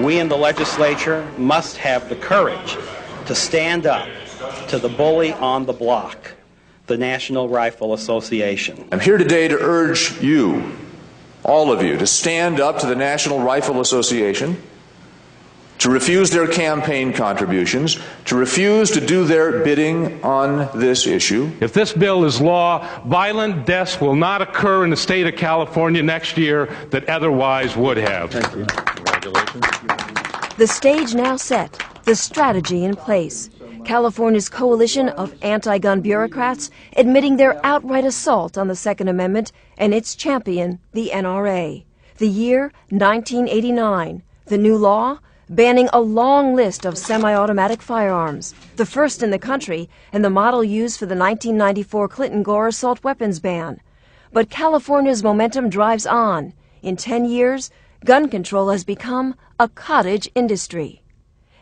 We in the legislature must have the courage to stand up to the bully on the block, the National Rifle Association. I'm here today to urge you, all of you, to stand up to the National Rifle Association, to refuse their campaign contributions, to refuse to do their bidding on this issue. If this bill is law, violent deaths will not occur in the state of California next year that otherwise would have. Thank you. Congratulations. The stage now set, the strategy in place. California's coalition of anti-gun bureaucrats admitting their outright assault on the Second Amendment and its champion, the NRA. The year, 1989. The new law, banning a long list of semi-automatic firearms, the first in the country and the model used for the 1994 Clinton-Gore assault weapons ban. But California's momentum drives on. In 10 years, gun control has become a cottage industry.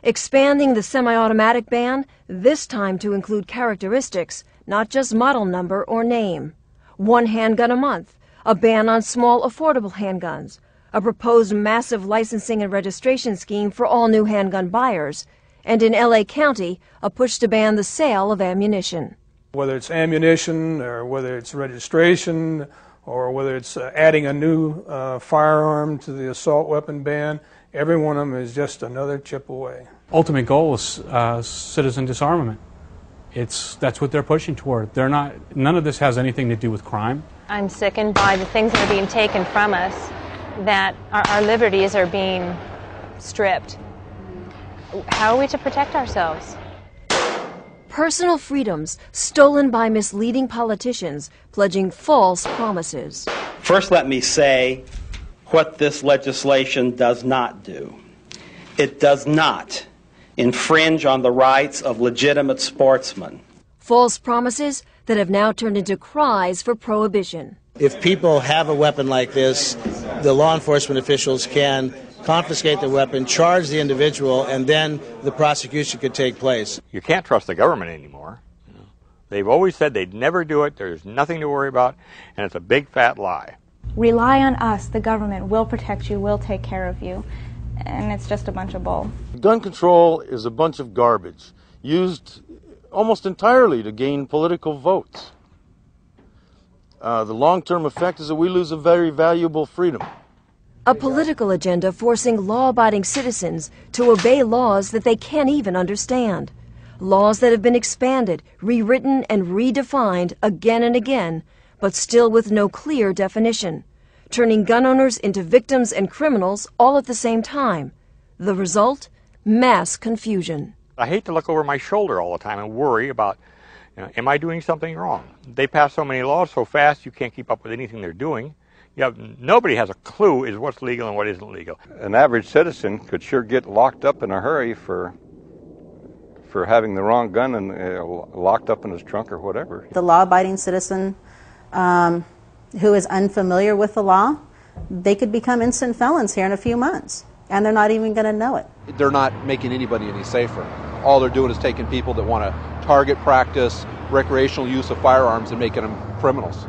Expanding the semi-automatic ban, this time to include characteristics, not just model number or name. 1 handgun a month, a ban on small affordable handguns, a proposed massive licensing and registration scheme for all new handgun buyers, and in L.A. County, a push to ban the sale of ammunition. Whether it's ammunition or whether it's registration or whether it's adding a new firearm to the assault weapon ban, every one of them is just another chip away. Ultimate goal is citizen disarmament. That's what they're pushing toward. None of this has anything to do with crime. I'm sickened by the things that are being taken from us, that our liberties are being stripped. How are we to protect ourselves? Personal freedoms stolen by misleading politicians pledging false promises. First, let me say what this legislation does not do. It does not infringe on the rights of legitimate sportsmen. False promises that have now turned into cries for prohibition. If people have a weapon like this, the law enforcement officials can confiscate the weapon, charge the individual, and then the prosecution could take place. You can't trust the government anymore. They've always said they'd never do it, there's nothing to worry about, and it's a big fat lie. Rely on us, the government will protect you, will take care of you, and it's just a bunch of bull. Gun control is a bunch of garbage, used almost entirely to gain political votes. The long-term effect is that we lose a very valuable freedom. A political agenda forcing law-abiding citizens to obey laws that they can't even understand. Laws that have been expanded, rewritten, and redefined again and again, but still with no clear definition, turning gun owners into victims and criminals all at the same time. The result? Mass confusion. I hate to look over my shoulder all the time and worry about, am I doing something wrong? They pass so many laws so fast you can't keep up with anything they're doing. Nobody has a clue as what's legal and what isn't legal. An average citizen could sure get locked up in a hurry for having the wrong gun and locked up in his trunk or whatever. The law-abiding citizen who is unfamiliar with the law, they could become instant felons here in a few months, and they're not even going to know it. They're not making anybody any safer. All they're doing is taking people that want to target practice recreational use of firearms and making them criminals.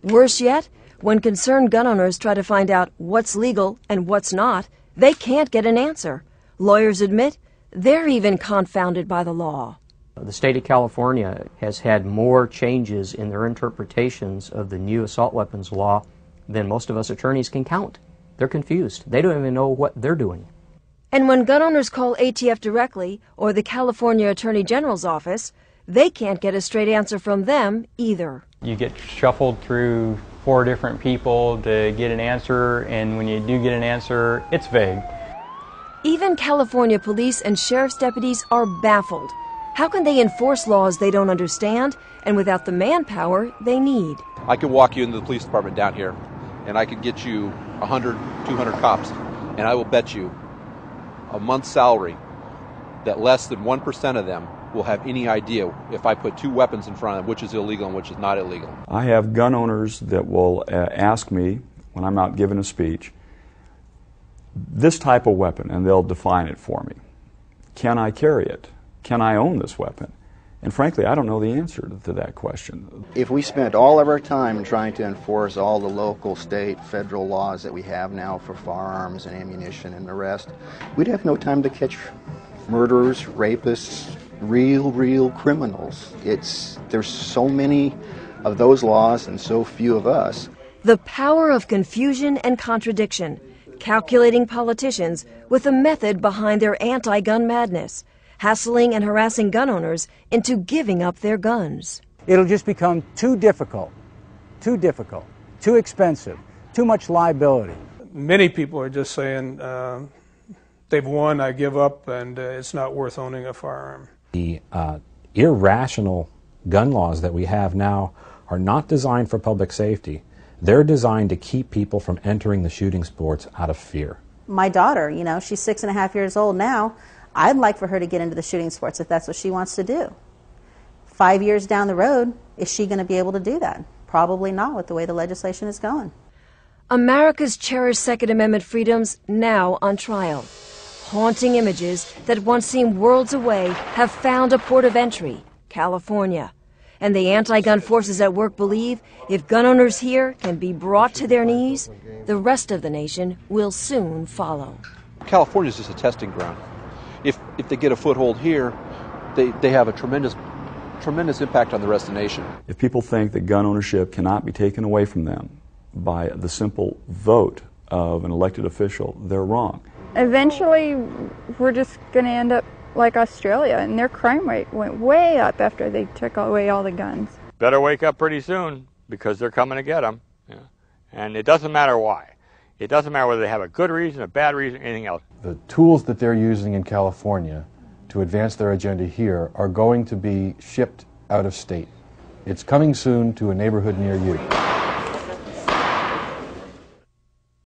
Worse yet, when concerned gun owners try to find out what's legal and what's not, they can't get an answer. Lawyers admit they're even confounded by the law. The state of California has had more changes in their interpretations of the new assault weapons law than most of us attorneys can count. They're confused. They don't even know what they're doing. And when gun owners call ATF directly or the California Attorney General's office, they can't get a straight answer from them either. You get shuffled through 4 different people to get an answer, and when you do get an answer, it's vague. Even California police and sheriff's deputies are baffled. How can they enforce laws they don't understand and without the manpower they need? I could walk you into the police department down here, and I could get you 100, 200 cops, and I will bet you a month's salary that less than 1% of them will have any idea if I put 2 weapons in front of them, which is illegal and which is not illegal. I have gun owners that will ask me, when I'm out giving a speech, this type of weapon, and they'll define it for me. Can I carry it? Can I own this weapon? And frankly, I don't know the answer to that question. If we spent all of our time trying to enforce all the local, state, federal laws that we have now for firearms and ammunition and the rest, we'd have no time to catch murderers, rapists, real criminals. There's so many of those laws and so few of us. The power of confusion and contradiction, calculating politicians with the method behind their anti-gun madness, hassling and harassing gun owners into giving up their guns. It'll just become too difficult, too expensive, too much liability. Many people are just saying, they've won, I give up, and it's not worth owning a firearm. The irrational gun laws that we have now are not designed for public safety. They're designed to keep people from entering the shooting sports out of fear. My daughter, you know, she's 6.5 years old now. I'd like for her to get into the shooting sports if that's what she wants to do. 5 years down the road, is she going to be able to do that? Probably not with the way the legislation is going. America's cherished Second Amendment freedoms now on trial. Haunting images that once seemed worlds away have found a port of entry, California. And the anti-gun forces at work believe if gun owners here can be brought to their knees, the rest of the nation will soon follow. California is just a testing ground. If they get a foothold here, they have a tremendous impact on the rest of the nation. If people think that gun ownership cannot be taken away from them by the simple vote of an elected official, they're wrong. Eventually, we're just going to end up like Australia, and their crime rate went way up after they took away all the guns. Better wake up pretty soon, because they're coming to get them. Yeah. And it doesn't matter why. It doesn't matter whether they have a good reason, a bad reason, anything else. The tools that they're using in California to advance their agenda here are going to be shipped out of state. It's coming soon to a neighborhood near you.